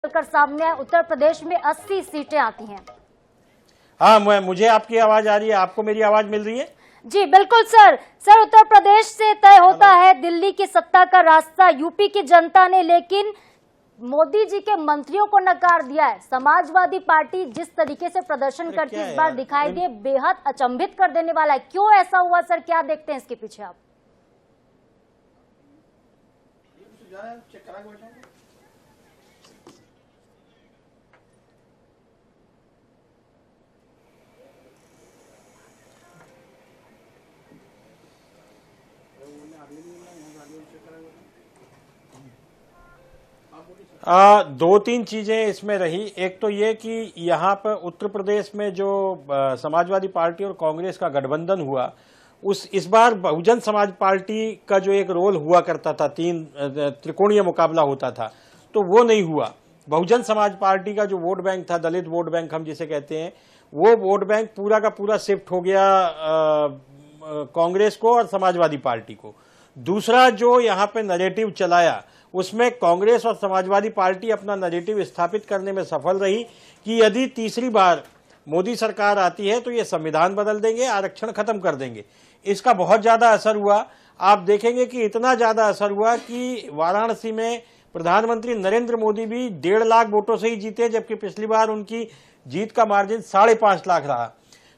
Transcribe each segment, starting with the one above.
कर सामने आए, उत्तर प्रदेश में 80 सीटें आती हैं। हाँ, मुझे आपकी आवाज आ रही है, आपको मेरी आवाज मिल रही है? जी बिल्कुल सर। उत्तर प्रदेश से तय होता है दिल्ली की सत्ता का रास्ता। यूपी की जनता ने लेकिन मोदी जी के मंत्रियों को नकार दिया है। समाजवादी पार्टी जिस तरीके से प्रदर्शन करती इस बार दिखाई दिए, बेहद अचंभित कर देने वाला है। क्यों ऐसा हुआ सर, क्या देखते हैं इसके पीछे आप? दो तीन चीजें इसमें रही। एक तो ये कि यहाँ पर उत्तर प्रदेश में जो समाजवादी पार्टी और कांग्रेस का गठबंधन हुआ, इस बार बहुजन समाज पार्टी का जो एक रोल हुआ करता था, तीन त्रिकोणीय मुकाबला होता था, तो वो नहीं हुआ। बहुजन समाज पार्टी का जो वोट बैंक था, दलित वोट बैंक हम जिसे कहते हैं, वो वोट बैंक पूरा का पूरा शिफ्ट हो गया कांग्रेस को और समाजवादी पार्टी को। दूसरा जो यहाँ पे नैरेटिव चलाया, उसमें कांग्रेस और समाजवादी पार्टी अपना नैरेटिव स्थापित करने में सफल रही कि यदि तीसरी बार मोदी सरकार आती है तो ये संविधान बदल देंगे, आरक्षण खत्म कर देंगे। इसका बहुत ज्यादा असर हुआ। आप देखेंगे कि इतना ज्यादा असर हुआ कि वाराणसी में प्रधानमंत्री नरेंद्र मोदी भी 1.5 लाख वोटों से ही जीते, जबकि पिछली बार उनकी जीत का मार्जिन 5.5 लाख रहा।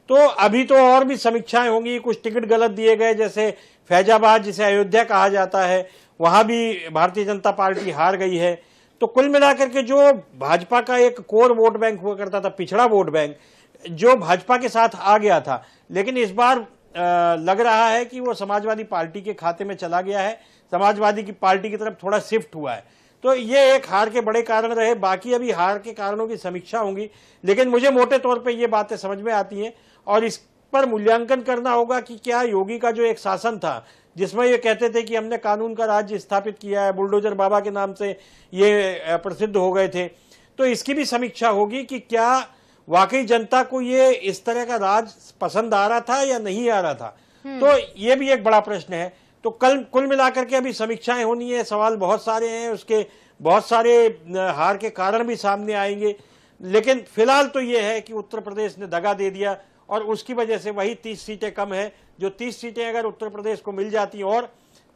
तो अभी तो और भी समीक्षाएं होंगी, कुछ टिकट गलत दिए गए, जैसे फैजाबाद जिसे अयोध्या कहा जाता है, वहां भी भारतीय जनता पार्टी हार गई है। तो कुल मिलाकर के जो भाजपा का एक कोर वोट बैंक हुआ करता था, पिछड़ा वोट बैंक, जो भाजपा के साथ आ गया था, लेकिन इस बार लग रहा है कि वो समाजवादी पार्टी के खाते में चला गया है, समाजवादी की पार्टी की तरफ थोड़ा शिफ्ट हुआ है। तो ये एक हार के बड़े कारण रहे। बाकी अभी हार के कारणों की समीक्षा होंगी, लेकिन मुझे मोटे तौर पे ये बातें समझ में आती हैं और इस पर मूल्यांकन करना होगा कि क्या योगी का जो एक शासन था, जिसमें ये कहते थे कि हमने कानून का राज्य स्थापित किया है, बुलडोजर बाबा के नाम से ये प्रसिद्ध हो गए थे, तो इसकी भी समीक्षा होगी कि क्या वाकई जनता को ये इस तरह का राज पसंद आ रहा था या नहीं आ रहा था। तो ये भी एक बड़ा प्रश्न है। तो कुल मिलाकर के अभी समीक्षाएं होनी है, सवाल बहुत सारे हैं, उसके बहुत सारे हार के कारण भी सामने आएंगे। लेकिन फिलहाल तो ये है कि उत्तर प्रदेश ने दगा दे दिया और उसकी वजह से वही 30 सीटें कम है। जो 30 सीटें अगर उत्तर प्रदेश को मिल जाती और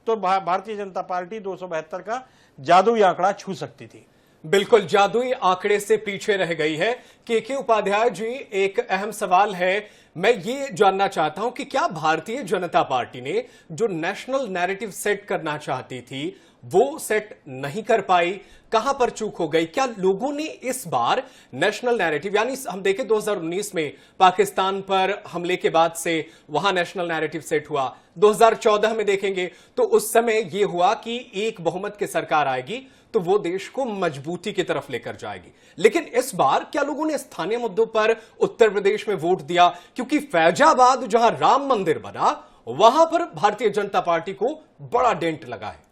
तो भारतीय जनता पार्टी 272 का जादुई आंकड़ा छू सकती थी। बिल्कुल जादुई आंकड़े से पीछे रह गई है। के उपाध्याय जी, एक अहम सवाल है, मैं ये जानना चाहता हूं कि क्या भारतीय जनता पार्टी ने जो नेशनल नैरेटिव सेट करना चाहती थी वो सेट नहीं कर पाई? कहां पर चूक हो गई? क्या लोगों ने इस बार नेशनल नैरेटिव, यानी हम देखें 2019 में पाकिस्तान पर हमले के बाद से वहां नेशनल नैरेटिव सेट हुआ, 2014 में देखेंगे तो उस समय यह हुआ कि एक बहुमत की सरकार आएगी तो वो देश को मजबूती की तरफ लेकर जाएगी। लेकिन इस बार क्या लोगों ने स्थानीय मुद्दों पर उत्तर प्रदेश में वोट दिया? क्योंकि फैजाबाद जहां राम मंदिर बना, वहां पर भारतीय जनता पार्टी को बड़ा डेंट लगा है।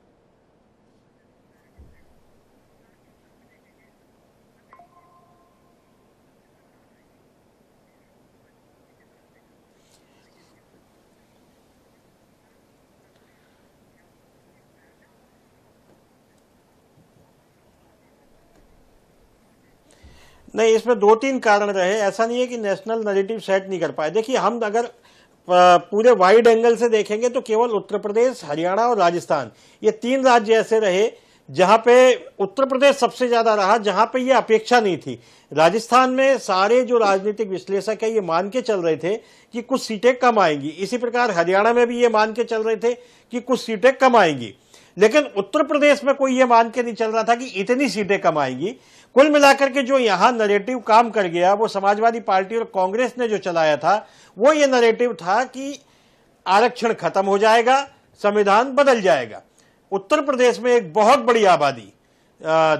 नहीं, इसमें दो तीन कारण रहे। ऐसा नहीं है कि नेशनल नैरेटिव सेट नहीं कर पाए। देखिए, हम अगर पूरे वाइड एंगल से देखेंगे तो केवल उत्तर प्रदेश, हरियाणा और राजस्थान, ये 3 राज्य ऐसे रहे जहां पे उत्तर प्रदेश सबसे ज्यादा रहा, जहां पे ये अपेक्षा नहीं थी। राजस्थान में सारे जो राजनीतिक विश्लेषक है ये मान के चल रहे थे कि कुछ सीटें कम आएंगी। इसी प्रकार हरियाणा में भी ये मान के चल रहे थे कि कुछ सीटें कम आएंगी। लेकिन उत्तर प्रदेश में कोई ये मान के नहीं चल रहा था कि इतनी सीटें कम आएंगी। कुल मिलाकर के जो यहां नैरेटिव काम कर गया, वो समाजवादी पार्टी और कांग्रेस ने जो चलाया था, वो ये नैरेटिव था कि आरक्षण खत्म हो जाएगा, संविधान बदल जाएगा। उत्तर प्रदेश में एक बहुत बड़ी आबादी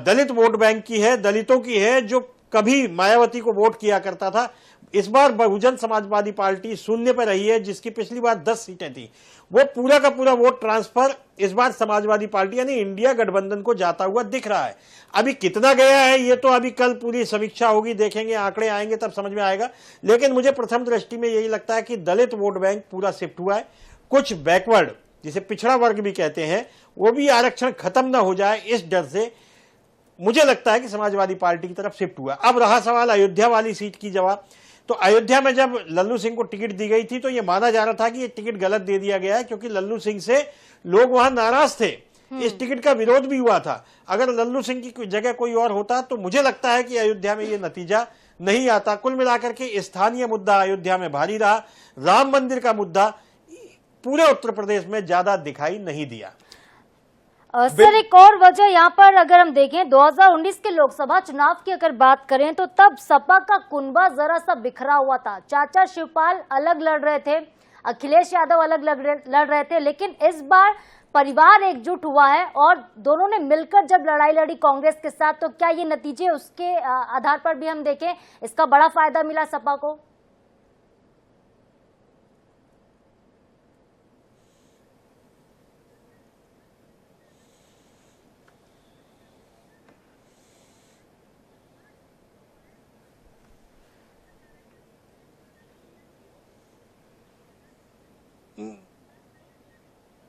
दलित वोट बैंक की है, दलितों की है, जो कभी मायावती को वोट किया करता था। इस बार बहुजन समाजवादी पार्टी शून्य पर रही है, जिसकी पिछली बार 10 सीटें थी। वो पूरा का पूरा वोट ट्रांसफर इस बार समाजवादी पार्टी यानी इंडिया गठबंधन को जाता हुआ दिख रहा है। अभी कितना गया है ये तो अभी कल पूरी समीक्षा होगी, देखेंगे, आंकड़े आएंगे तब समझ में आएगा। लेकिन मुझे प्रथम दृष्टि में यही लगता है कि दलित वोट बैंक पूरा शिफ्ट हुआ है। कुछ बैकवर्ड, जिसे पिछड़ा वर्ग भी कहते हैं, वो भी आरक्षण खत्म ना हो जाए इस डर से मुझे लगता है कि समाजवादी पार्टी की तरफ शिफ्ट हुआ। अब रहा सवाल अयोध्या वाली सीट की जवाब, तो अयोध्या में जब लल्लू सिंह को टिकट दी गई थी तो यह माना जा रहा था कि यह टिकट गलत दे दिया गया है, क्योंकि लल्लू सिंह से लोग वहां नाराज थे। इस टिकट का विरोध भी हुआ था। अगर लल्लू सिंह की जगह कोई और होता तो मुझे लगता है कि अयोध्या में यह नतीजा नहीं आता। कुल मिलाकर के स्थानीय मुद्दा अयोध्या में भारी रहा। राम मंदिर का मुद्दा पूरे उत्तर प्रदेश में ज्यादा दिखाई नहीं दिया। सर, एक और वजह यहाँ पर अगर हम देखें 2019 के लोकसभा चुनाव की अगर बात करें तो तब सपा का कुनबा जरा सा बिखरा हुआ था। चाचा शिवपाल अलग लड़ रहे थे, अखिलेश यादव अलग लड़ रहे थे, लेकिन इस बार परिवार एकजुट हुआ है और दोनों ने मिलकर जब लड़ाई लड़ी कांग्रेस के साथ, तो क्या ये नतीजे उसके आधार पर भी हम देखें इसका बड़ा फायदा मिला सपा को?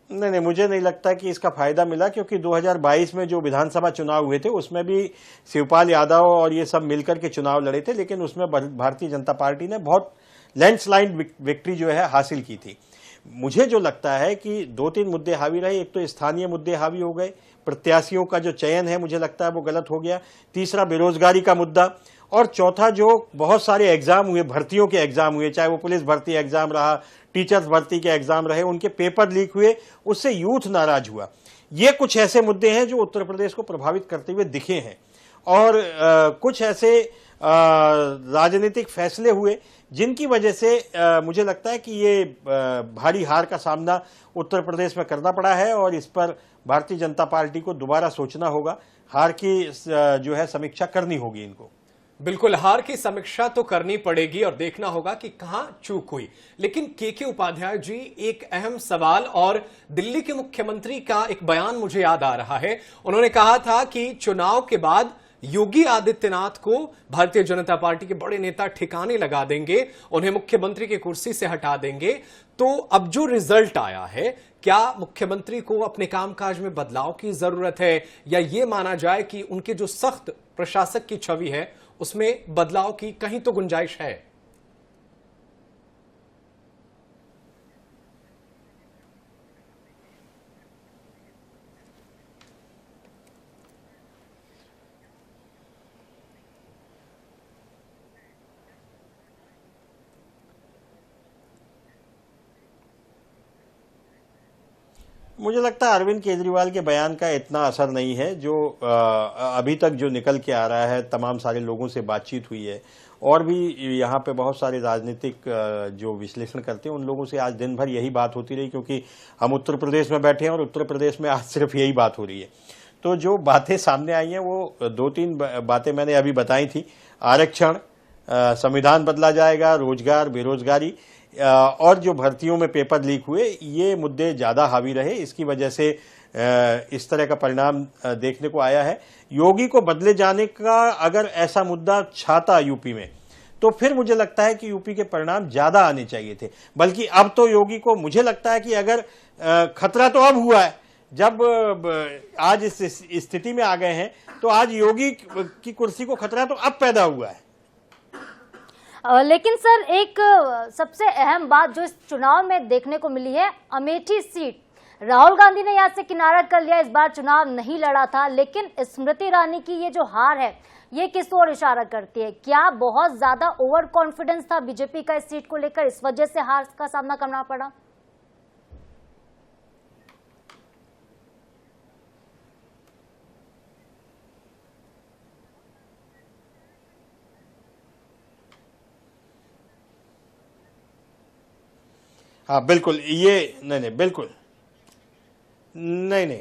नहीं, मुझे नहीं लगता कि इसका फायदा मिला, क्योंकि 2022 में जो विधानसभा चुनाव हुए थे उसमें भी शिवपाल यादव और ये सब मिलकर के चुनाव लड़े थे, लेकिन उसमें भारतीय जनता पार्टी ने बहुत लैंडस्लाइड विक्ट्री जो है हासिल की थी। मुझे जो लगता है कि 2-3 मुद्दे हावी रहे। एक तो स्थानीय मुद्दे हावी हो गए, प्रत्याशियों का जो चयन है मुझे लगता है वो गलत हो गया। तीसरा बेरोजगारी का मुद्दा, और चौथा जो बहुत सारे एग्जाम हुए, भर्तियों के एग्जाम हुए, चाहे वो पुलिस भर्ती एग्जाम रहा, टीचर्स भर्ती के एग्जाम रहे, उनके पेपर लीक हुए, उससे यूथ नाराज हुआ। ये कुछ ऐसे मुद्दे हैं जो उत्तर प्रदेश को प्रभावित करते हुए दिखे हैं। और कुछ ऐसे राजनीतिक फैसले हुए जिनकी वजह से मुझे लगता है कि ये भारी हार का सामना उत्तर प्रदेश में करना पड़ा है, और इस पर भारतीय जनता पार्टी को दोबारा सोचना होगा। हार की जो है समीक्षा करनी होगी इनको। बिल्कुल, हार की समीक्षा तो करनी पड़ेगी और देखना होगा कि कहां चूक हुई। लेकिन के उपाध्याय जी, एक अहम सवाल, और दिल्ली के मुख्यमंत्री का एक बयान मुझे याद आ रहा है। उन्होंने कहा था कि चुनाव के बाद योगी आदित्यनाथ को भारतीय जनता पार्टी के बड़े नेता ठिकाने लगा देंगे, उन्हें मुख्यमंत्री की कुर्सी से हटा देंगे। तो अब जो रिजल्ट आया है, क्या मुख्यमंत्री को अपने कामकाज में बदलाव की जरूरत है, या यह माना जाए कि उनके जो सख्त प्रशासक की छवि है उसमें बदलाव की कहीं तो गुंजाइश है? मुझे लगता है अरविंद केजरीवाल के बयान का इतना असर नहीं है। जो अभी तक जो निकल के आ रहा है, तमाम सारे लोगों से बातचीत हुई है, और भी यहाँ पे बहुत सारे राजनीतिक जो विश्लेषण करते हैं उन लोगों से आज दिन भर यही बात होती रही, क्योंकि हम उत्तर प्रदेश में बैठे हैं और उत्तर प्रदेश में आज सिर्फ यही बात हो रही है। तो जो बातें सामने आई हैं वो 2-3 बातें मैंने अभी बताई थी। आरक्षण, संविधान बदला जाएगा, रोजगार, बेरोजगारी, और जो भर्तियों में पेपर लीक हुए, ये मुद्दे ज्यादा हावी रहे। इसकी वजह से इस तरह का परिणाम देखने को आया है। योगी को बदले जाने का अगर ऐसा मुद्दा छाता यूपी में, तो फिर मुझे लगता है कि यूपी के परिणाम ज्यादा आने चाहिए थे। बल्कि अब तो योगी को, मुझे लगता है कि अगर खतरा तो अब हुआ है, जब आज इस स्थिति में आ गए हैं, तो आज योगी की कुर्सी को खतरा तो अब पैदा हुआ है। लेकिन सर, एक सबसे अहम बात जो इस चुनाव में देखने को मिली है, अमेठी सीट, राहुल गांधी ने यहां से किनारा कर लिया, इस बार चुनाव नहीं लड़ा था, लेकिन स्मृति ईरानी की ये जो हार है ये किस ओर इशारा करती है? क्या बहुत ज्यादा ओवर कॉन्फिडेंस था बीजेपी का इस सीट को लेकर, इस वजह से हार का सामना करना पड़ा? हाँ बिल्कुल, ये नहीं, बिल्कुल नहीं,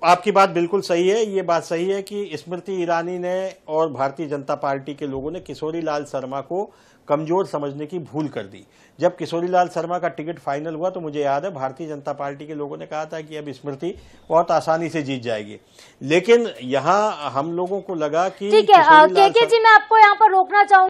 आपकी बात बिल्कुल सही है। ये बात सही है कि स्मृति ईरानी ने और भारतीय जनता पार्टी के लोगों ने किशोरी लाल शर्मा को कमजोर समझने की भूल कर दी। जब किशोरी लाल शर्मा का टिकट फाइनल हुआ तो मुझे याद है भारतीय जनता पार्टी के लोगों ने कहा था कि अब स्मृति बहुत आसानी से जीत जाएगी, लेकिन यहाँ हम लोगों को लगा कि ठीक है, के जी मैं आपको यहाँ पर रोकना चाहूंगा।